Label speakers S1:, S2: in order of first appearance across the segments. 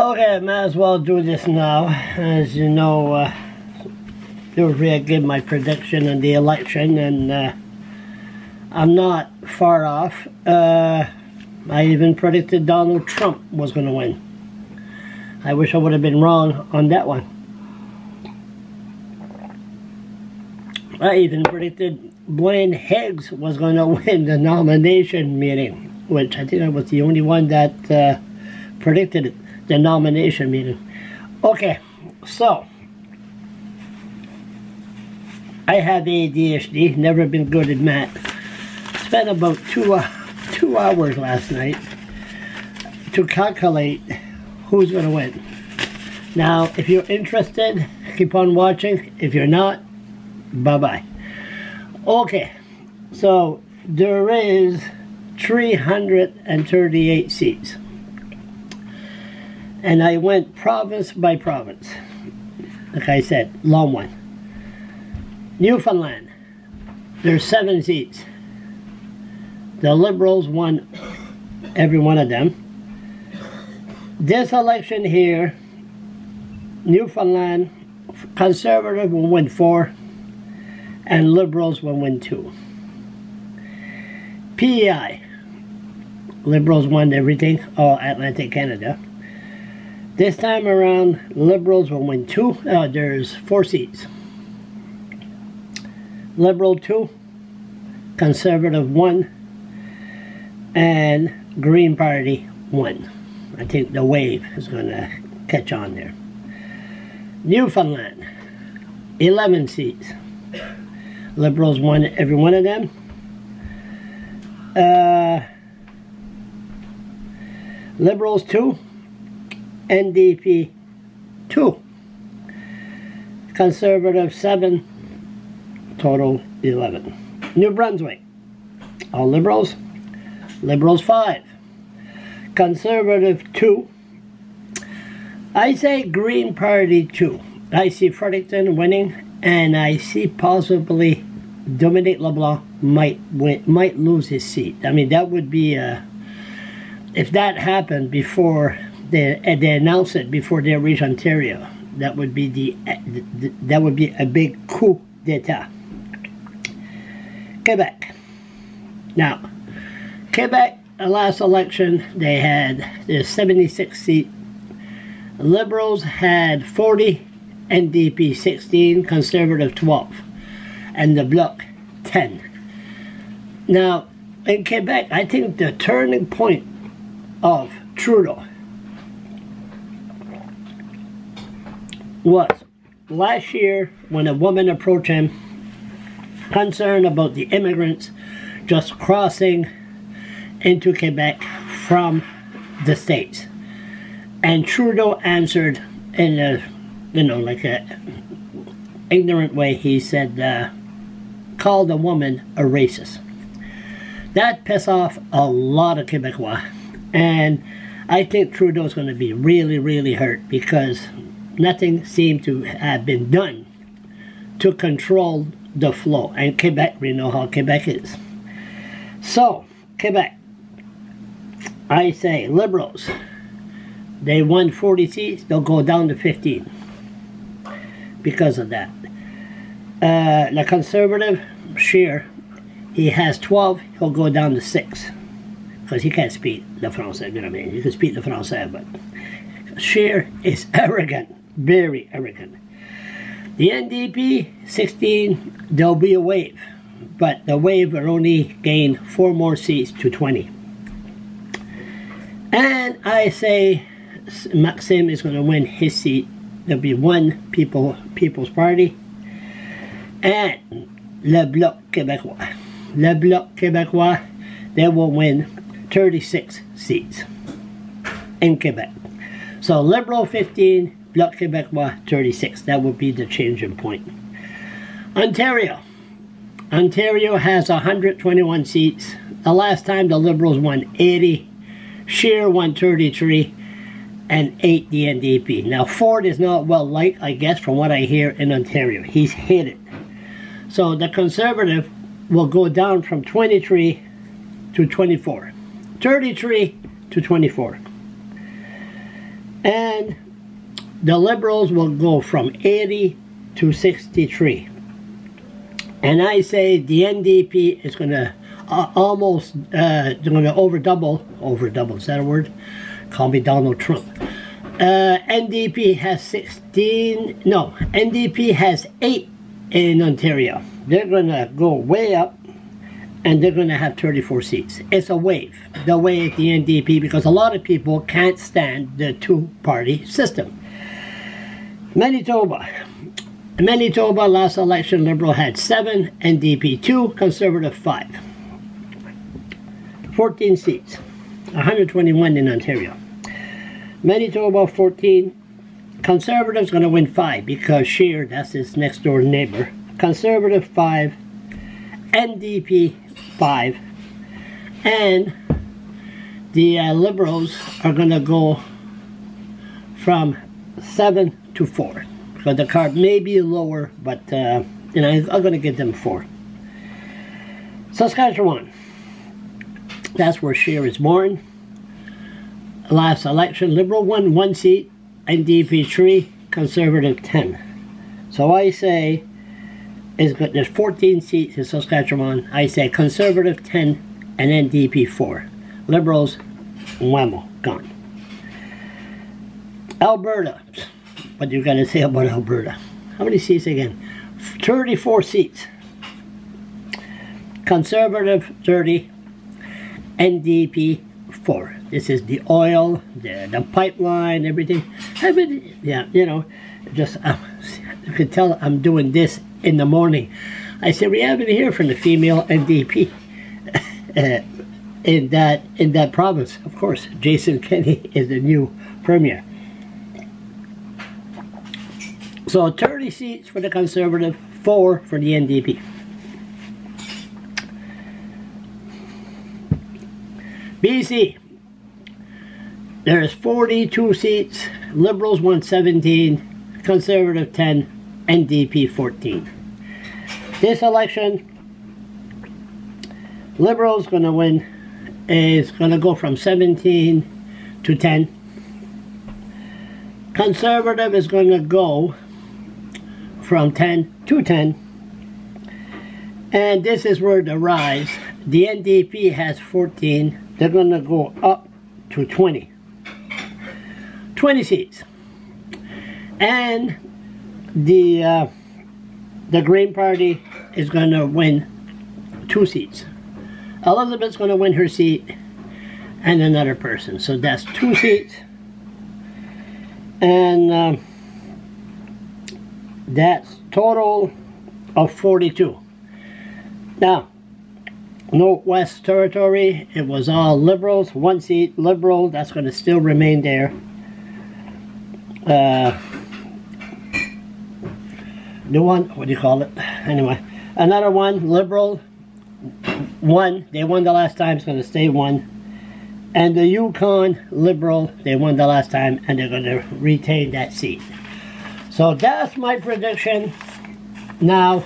S1: Okay, I might as well do this now. As you know, usually I give my prediction on the election, and I'm not far off. I even predicted Donald Trump was going to win. I wish I would have been wrong on that one. I even predicted Blaine Higgs was going to win the nomination meeting, which I think I was the only one that predicted the nomination meeting. Okay, so I have ADHD, never been good at math. Spent about two hours last night to calculate who's going to win. Now, if you're interested, keep on watching. If you're not, bye-bye. Okay, so there is 338 seats. And I went province by province. Like I said, long one. Newfoundland, there's 7 seats. The Liberals won every one of them. This election here, Newfoundland, Conservative will win 4, and Liberals will win 2. PEI, Liberals won everything, all Atlantic Canada. This time around, Liberals will win 2. There's 4 seats. Liberal 2, Conservative 1, and Green Party 1. I think the wave is going to catch on there. Newfoundland, 11 seats. Liberals won every one of them. Liberals 2, NDP 2, Conservative 7, total 11. New Brunswick, all Liberals. Liberals 5, Conservative 2. I say Green Party 2. I see Fredericton winning, and I see possibly Dominic LeBlanc might lose his seat. I mean, that would be if that happened before they announced it before they reach Ontario. That would be that would be a big coup d'état. Quebec. Now, Quebec, the last election, they had their 76 seat. Liberals had 40, NDP 16, Conservative 12, and the Bloc 10. Now, in Quebec, I think the turning point of Trudeau was last year when a woman approached him concerned about the immigrants just crossing into Quebec from the States. And Trudeau answered in a, like a ignorant way. He said, call the woman a racist. That pissed off a lot of Quebecois. And I think Trudeau's going to be really, really hurt because nothing seemed to have been done to control the flow. And Quebec, we know how Quebec is. So, Quebec, I say Liberals, they won 40 seats, they'll go down to 15 because of that. The Conservative, Scheer, he has 12, he'll go down to 6 because he can't speak the Francais, you know what I mean? He can speak the Francais, but Scheer is arrogant, very arrogant. The NDP, 16, there'll be a wave, but the wave will only gain 4 more seats to 20. And I say Maxime is going to win his seat. There'll be 1 People's Party, and LeBlanc Québécois. LeBlanc Québécois, they will win 36 seats in Quebec. So Liberal 15, Bloc Québécois 36. That would be the changing point. Ontario. Ontario has 121 seats. The last time the Liberals won 80. Scheer won 33. And 8 the NDP. Now Ford is not well liked, I guess, from what I hear in Ontario. He's hated. So the Conservative will go down from 23 to 24. 33 to 24. And the Liberals will go from 80 to 63. And I say the NDP is going to almost, they're going to over double, is that a word? Call me Donald Trump. NDP has 16, no, NDP has 8 in Ontario. They're going to go way up, and they're going to have 34 seats. It's a wave, the way at the NDP, because a lot of people can't stand the two-party system. Manitoba. Manitoba, last election, Liberal had 7, NDP 2, Conservative 5. 14 seats, 121 in Ontario. Manitoba 14, Conservative's going to win 5 because Scheer, that's his next door neighbor. Conservative 5, NDP 5, and the Liberals are going to go from 7 to 4. So the card may be lower, but you know, I'm going to give them 4. Saskatchewan, that's where Scheer is born. Last election, Liberal won 1 seat, NDP 3, Conservative 10. So I say, there's 14 seats in Saskatchewan. I say Conservative 10 and NDP 4. Liberals, whammo, gone. Alberta, what you gonna say about Alberta? How many seats again? 34 seats. Conservative 30, NDP 4. This is the oil, the pipeline, everything. I mean, yeah, you know, just you can tell I'm doing this in the morning. I said we haven't heard from the female NDP in that province. Of course, Jason Kenney is the new premier. So 30 seats for the Conservative, 4 for the NDP. BC. There's 42 seats, Liberals won 17, Conservative 10, NDP 14. This election, Liberals going to win, is going to go from 17 to 10. Conservative is going to go from 10 to 10. And this is where the rise, the NDP has 14, they're going to go up to 20. 20 seats. And the Green Party is going to win 2 seats. Elizabeth's going to win her seat and another person. So that's 2 seats. And that's total of 42. Now, Northwest Territory, it was all Liberals, 1 seat, Liberal, that's going to still remain there. The one, what do you call it? Anyway, another one, Liberal, 1, they won the last time, it's going to stay 1. And the Yukon Liberal, they won the last time, and they're going to retain that seat. So that's my prediction. Now,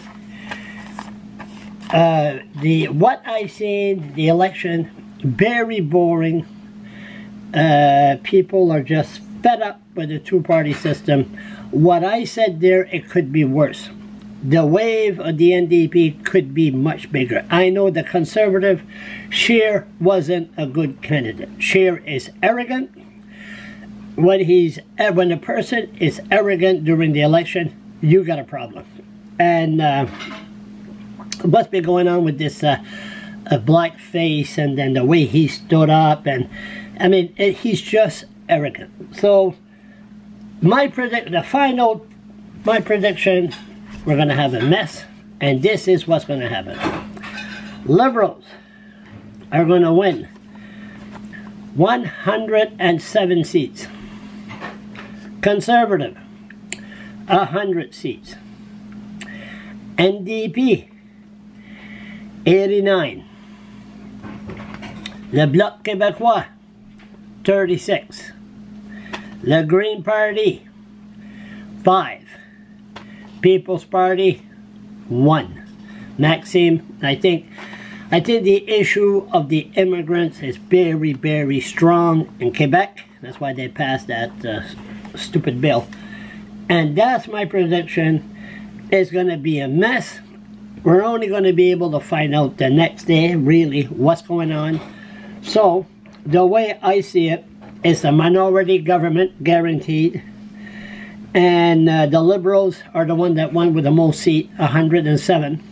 S1: what I seen, the election, very boring. People are just fed up with the two-party system. What I said there, it could be worse. The wave of the NDP could be much bigger. I know the Conservative, Scheer wasn't a good candidate. Scheer is arrogant. When a person is arrogant during the election, you got a problem. And what's been going on with this black face, and then the way he stood up, and I mean, he's just arrogant. So my prediction, we're going to have a mess, and this is what's going to happen. Liberals are going to win 107 seats. Conservative, 100 seats. NDP, 89. LeBlanc Québécois, 36. The Green Party, 5. People's Party, 1. Maxime, I think the issue of the immigrants is very, very strong in Quebec. That's why they passed that stupid bill. And that's my prediction. It's going to be a mess. We're only going to be able to find out the next day, really, what's going on. So, the way I see it, it's a minority government, guaranteed. And the Liberals are the one that won with the most seat, 107.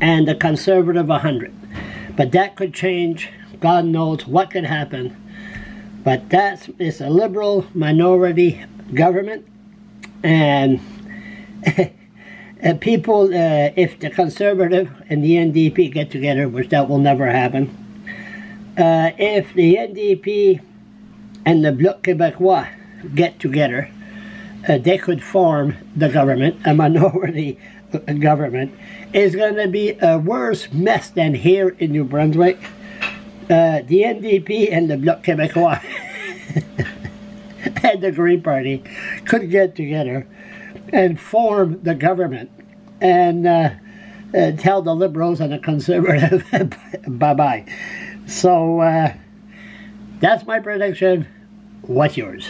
S1: And the Conservative, 100. But that could change. God knows what could happen. But it's a Liberal minority government. And people, if the Conservative and the NDP get together, which that will never happen, if the NDP and the Bloc Québécois get together, they could form the government, a minority government. It's going to be a worse mess than here in New Brunswick. The NDP and the Bloc Québécois and the Green Party could get together and form the government and tell the Liberals and the Conservative bye-bye. So that's my prediction. What's yours?